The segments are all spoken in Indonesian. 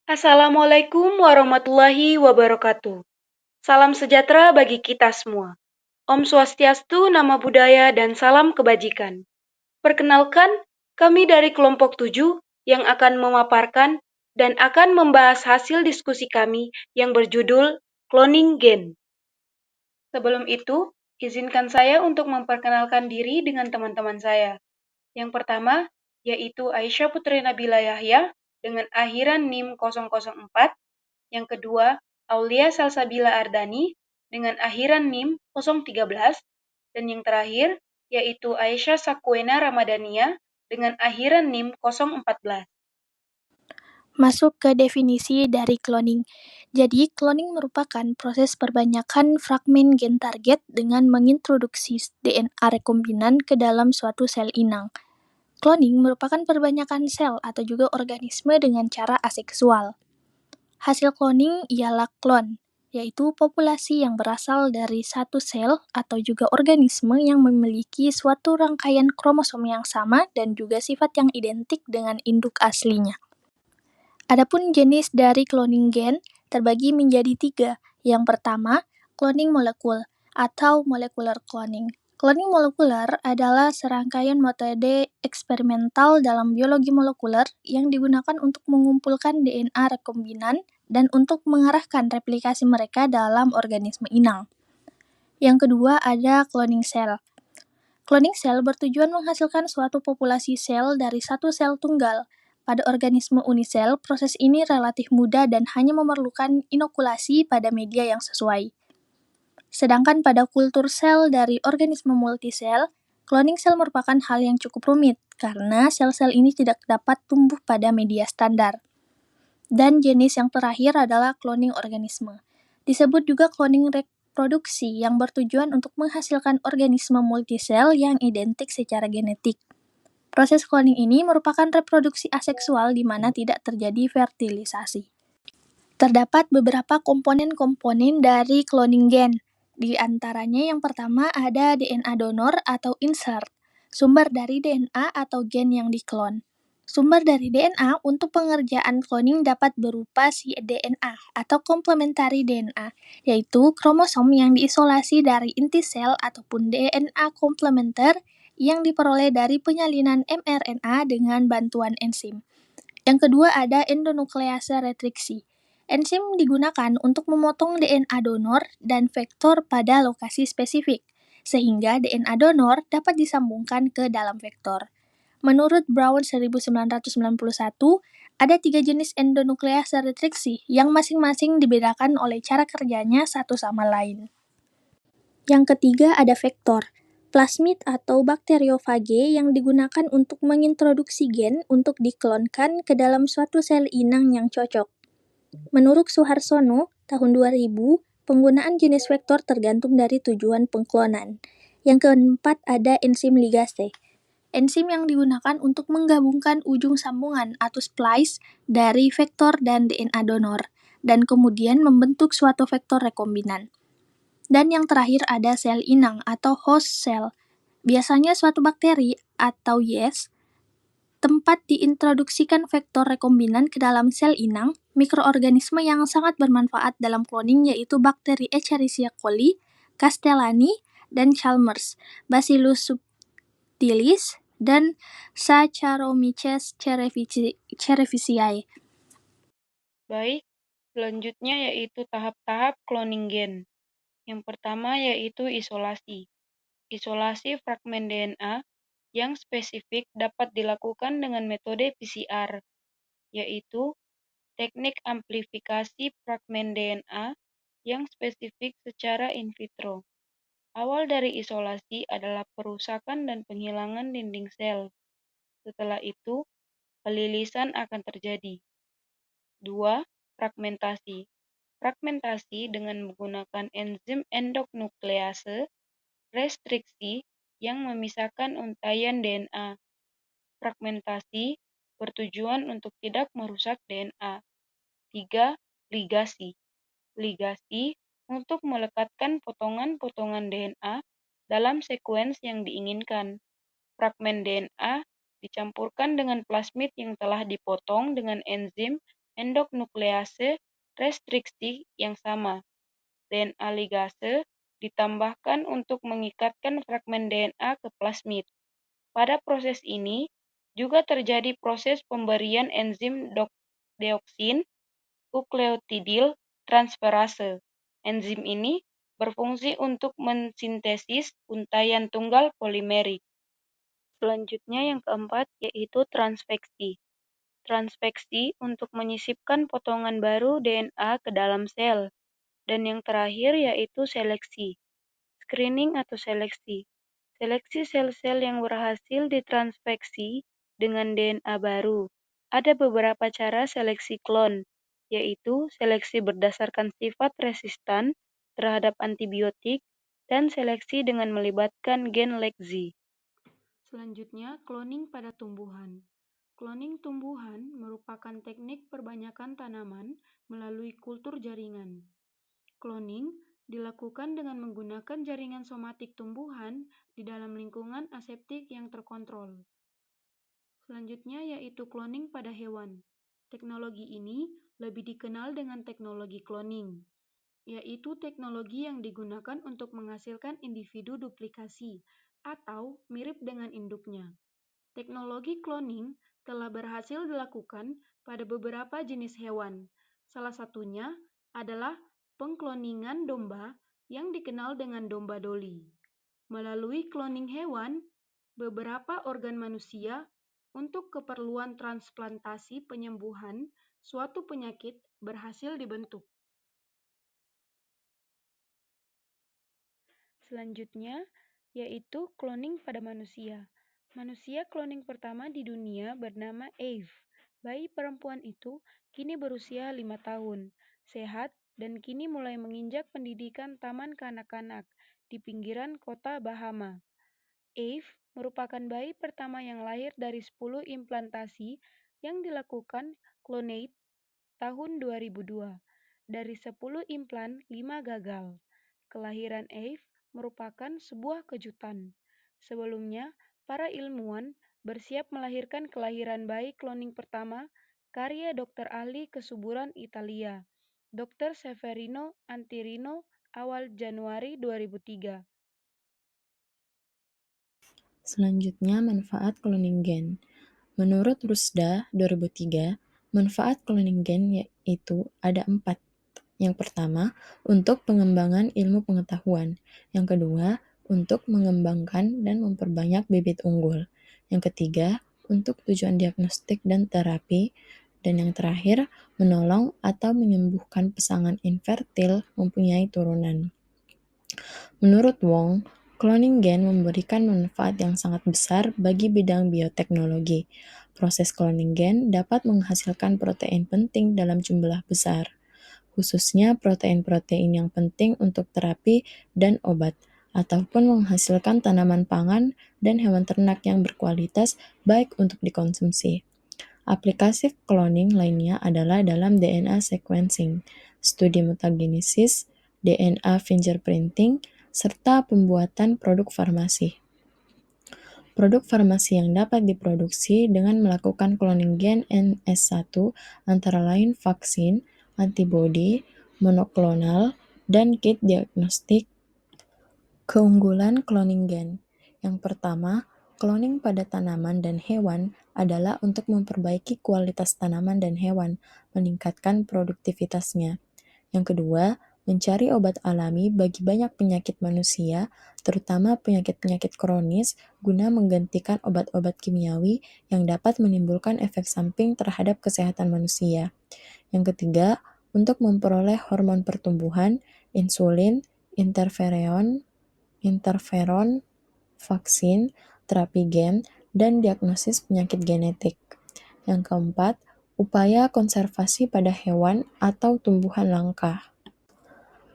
Assalamualaikum warahmatullahi wabarakatuh. Salam sejahtera bagi kita semua. Om Swastiastu, Nama Budaya, dan salam kebajikan. Perkenalkan, kami dari kelompok 7 yang akan memaparkan dan akan membahas hasil diskusi kami yang berjudul Cloning Gen. Sebelum itu, izinkan saya untuk memperkenalkan diri dengan teman-teman saya. Yang pertama, yaitu Aisyah Putri Nabila Yahya dengan akhiran NIM 004. Yang kedua, Aulia Salsabila Ardani dengan akhiran NIM 013. Dan yang terakhir, yaitu Aisyah Sakwena Ramadania dengan akhiran NIM 014. Masuk ke definisi dari cloning. Jadi, cloning merupakan proses perbanyakan fragmen gen target dengan mengintroduksi DNA rekombinan ke dalam suatu sel inang. Cloning merupakan perbanyakan sel atau juga organisme dengan cara aseksual. Hasil cloning ialah klon, yaitu populasi yang berasal dari satu sel atau juga organisme yang memiliki suatu rangkaian kromosom yang sama dan juga sifat yang identik dengan induk aslinya. Adapun jenis dari cloning gen terbagi menjadi 3. Yang pertama, cloning molekul atau molecular cloning. Cloning molekuler adalah serangkaian metode eksperimental dalam biologi molekuler yang digunakan untuk mengumpulkan DNA rekombinan dan untuk mengarahkan replikasi mereka dalam organisme inang. Yang kedua ada cloning cell. Cloning sel bertujuan menghasilkan suatu populasi sel dari satu sel tunggal. Pada organisme unisel, proses ini relatif mudah dan hanya memerlukan inokulasi pada media yang sesuai. Sedangkan pada kultur sel dari organisme multisel, cloning sel merupakan hal yang cukup rumit karena sel-sel ini tidak dapat tumbuh pada media standar. Dan jenis yang terakhir adalah cloning organisme. Disebut juga cloning reproduksi yang bertujuan untuk menghasilkan organisme multisel yang identik secara genetik. Proses cloning ini merupakan reproduksi aseksual di mana tidak terjadi fertilisasi. Terdapat beberapa komponen-komponen dari cloning gen. Di antaranya yang pertama ada DNA donor atau insert, sumber dari DNA atau gen yang diklon. Sumber dari DNA untuk pengerjaan cloning dapat berupa cDNA atau komplementari DNA, yaitu kromosom yang diisolasi dari inti sel ataupun DNA komplementer yang diperoleh dari penyalinan mRNA dengan bantuan enzim. Yang kedua ada endonuklease retriksi. Enzim digunakan untuk memotong DNA donor dan vektor pada lokasi spesifik, sehingga DNA donor dapat disambungkan ke dalam vektor. Menurut Brown 1991, ada 3 jenis endonuklease retriksi yang masing-masing dibedakan oleh cara kerjanya satu sama lain. Yang ketiga ada vektor. Plasmid atau bakteriofage yang digunakan untuk mengintroduksi gen untuk diklonkan ke dalam suatu sel inang yang cocok. Menurut Suharsono, tahun 2000, penggunaan jenis vektor tergantung dari tujuan pengklonan. Yang keempat ada enzim ligase. Enzim yang digunakan untuk menggabungkan ujung sambungan atau splice dari vektor dan DNA donor, dan kemudian membentuk suatu vektor rekombinan. Dan yang terakhir ada sel inang atau host cell. Biasanya suatu bakteri atau yeast tempat diintroduksikan vektor rekombinan ke dalam sel inang. Mikroorganisme yang sangat bermanfaat dalam cloning yaitu bakteri Escherichia coli, Castellani, dan Chalmers, Bacillus subtilis, dan Saccharomyces cerevisiae. Baik, selanjutnya yaitu tahap-tahap cloning gen. Yang pertama yaitu isolasi. Isolasi fragmen DNA yang spesifik dapat dilakukan dengan metode PCR, yaitu teknik amplifikasi fragmen DNA yang spesifik secara in vitro. Awal dari isolasi adalah perusakan dan penghilangan dinding sel. Setelah itu, pelilisan akan terjadi. 2. Fragmentasi. Fragmentasi dengan menggunakan enzim endonuklease restriksi yang memisahkan untaian DNA. Fragmentasi bertujuan untuk tidak merusak DNA. 3. Ligasi. Ligasi untuk melekatkan potongan-potongan DNA dalam sekuens yang diinginkan. Fragmen DNA dicampurkan dengan plasmid yang telah dipotong dengan enzim endoknuklease restriksi yang sama. DNA ligase ditambahkan untuk mengikatkan fragmen DNA ke plasmid. Pada proses ini juga terjadi proses pemberian enzim deoksin nukleotidil transferase. Enzim ini berfungsi untuk mensintesis untaian tunggal polimerik. Selanjutnya yang keempat yaitu transveksi. Transveksi untuk menyisipkan potongan baru DNA ke dalam sel. Dan yang terakhir yaitu seleksi. Screening atau seleksi. Seleksi sel-sel yang berhasil ditransveksi dengan DNA baru. Ada beberapa cara seleksi klon, yaitu seleksi berdasarkan sifat resistan terhadap antibiotik dan seleksi dengan melibatkan gen LEGZ. Selanjutnya, cloning pada tumbuhan. Cloning tumbuhan merupakan teknik perbanyakan tanaman melalui kultur jaringan. Cloning dilakukan dengan menggunakan jaringan somatik tumbuhan di dalam lingkungan aseptik yang terkontrol. Selanjutnya yaitu cloning pada hewan. Teknologi ini lebih dikenal dengan teknologi cloning, yaitu teknologi yang digunakan untuk menghasilkan individu duplikasi atau mirip dengan induknya. Teknologi cloning telah berhasil dilakukan pada beberapa jenis hewan. Salah satunya adalah pengkloningan domba yang dikenal dengan domba Dolly. Melalui cloning hewan, beberapa organ manusia untuk keperluan transplantasi penyembuhan suatu penyakit berhasil dibentuk. Selanjutnya, yaitu cloning pada manusia. Manusia cloning pertama di dunia bernama Eve. Bayi perempuan itu kini berusia 5 tahun, sehat, dan kini mulai menginjak pendidikan taman kanak-kanak di pinggiran kota Bahama. Eve merupakan bayi pertama yang lahir dari 10 implantasi yang dilakukan Clonate tahun 2002. Dari 10 implan, 5 gagal. Kelahiran Eve merupakan sebuah kejutan. Sebelumnya, para ilmuwan bersiap melahirkan kelahiran bayi cloning pertama karya dokter ahli kesuburan Italia, Dr. Severino Antirino, awal Januari 2003. Selanjutnya, manfaat cloning gen. Menurut Rusda 2003, manfaat cloning gen yaitu ada 4. Yang pertama, untuk pengembangan ilmu pengetahuan. Yang kedua, untuk mengembangkan dan memperbanyak bibit unggul. Yang ketiga, untuk tujuan diagnostik dan terapi. Dan yang terakhir, menolong atau menyembuhkan pasangan infertil mempunyai turunan. Menurut Wong, cloning gen memberikan manfaat yang sangat besar bagi bidang bioteknologi. Proses cloning gen dapat menghasilkan protein penting dalam jumlah besar, khususnya protein-protein yang penting untuk terapi dan obat, ataupun menghasilkan tanaman pangan dan hewan ternak yang berkualitas baik untuk dikonsumsi. Aplikasi cloning lainnya adalah dalam DNA sequencing, studi mutagenesis, DNA fingerprinting, serta pembuatan produk farmasi. Produk farmasi yang dapat diproduksi dengan melakukan cloning gen NS1 antara lain vaksin, antibodi, monoklonal, dan kit diagnostik. Keunggulan cloning gen. Yang pertama, cloning pada tanaman dan hewan adalah untuk memperbaiki kualitas tanaman dan hewan, meningkatkan produktivitasnya. Yang kedua, mencari obat alami bagi banyak penyakit manusia, terutama penyakit-penyakit kronis, guna menggantikan obat-obat kimiawi yang dapat menimbulkan efek samping terhadap kesehatan manusia. Yang ketiga, untuk memperoleh hormon pertumbuhan, insulin, interferon, vaksin, terapi gen, dan diagnosis penyakit genetik. Yang keempat, upaya konservasi pada hewan atau tumbuhan langka.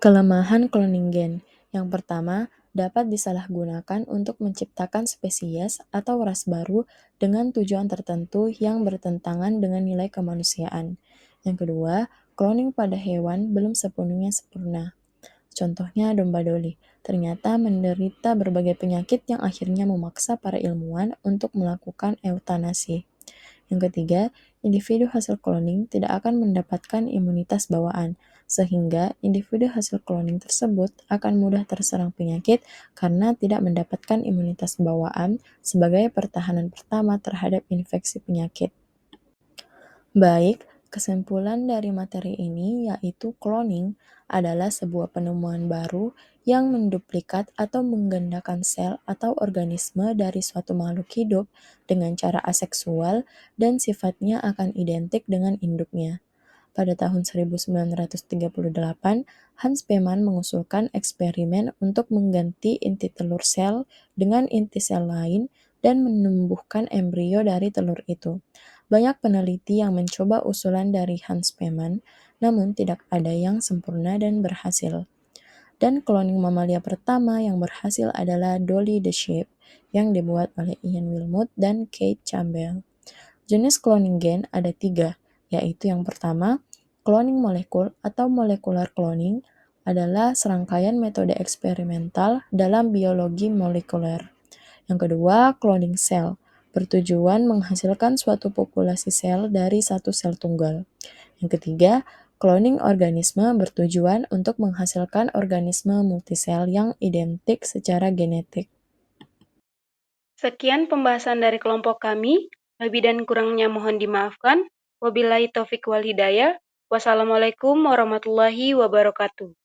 Kelemahan cloning gen. Yang pertama, dapat disalahgunakan untuk menciptakan spesies atau ras baru dengan tujuan tertentu yang bertentangan dengan nilai kemanusiaan. Yang kedua, cloning pada hewan belum sepenuhnya sempurna. Contohnya domba Dolly, ternyata menderita berbagai penyakit yang akhirnya memaksa para ilmuwan untuk melakukan eutanasi. Yang ketiga, individu hasil cloning tidak akan mendapatkan imunitas bawaan, sehingga individu hasil cloning tersebut akan mudah terserang penyakit karena tidak mendapatkan imunitas bawaan sebagai pertahanan pertama terhadap infeksi penyakit. Baik, kesimpulan dari materi ini yaitu cloning adalah sebuah penemuan baru yang menduplikat atau menggandakan sel atau organisme dari suatu makhluk hidup dengan cara aseksual dan sifatnya akan identik dengan induknya. Pada tahun 1938, Hans Spemann mengusulkan eksperimen untuk mengganti inti telur sel dengan inti sel lain dan menumbuhkan embrio dari telur itu. Banyak peneliti yang mencoba usulan dari Hans Spemann, namun tidak ada yang sempurna dan berhasil. Dan cloning mamalia pertama yang berhasil adalah Dolly the Sheep, yang dibuat oleh Ian Wilmut dan Kate Campbell. Jenis cloning gen ada 3, yaitu yang pertama, cloning molekul atau molecular cloning adalah serangkaian metode eksperimental dalam biologi molekuler. Yang kedua, cloning sel, bertujuan menghasilkan suatu populasi sel dari satu sel tunggal. Yang ketiga, cloning organisme bertujuan untuk menghasilkan organisme multisel yang identik secara genetik. Sekian pembahasan dari kelompok kami. Lebih dan kurangnya mohon dimaafkan. Wabillahi taufiq wal hidayah. Wassalamualaikum warahmatullahi wabarakatuh.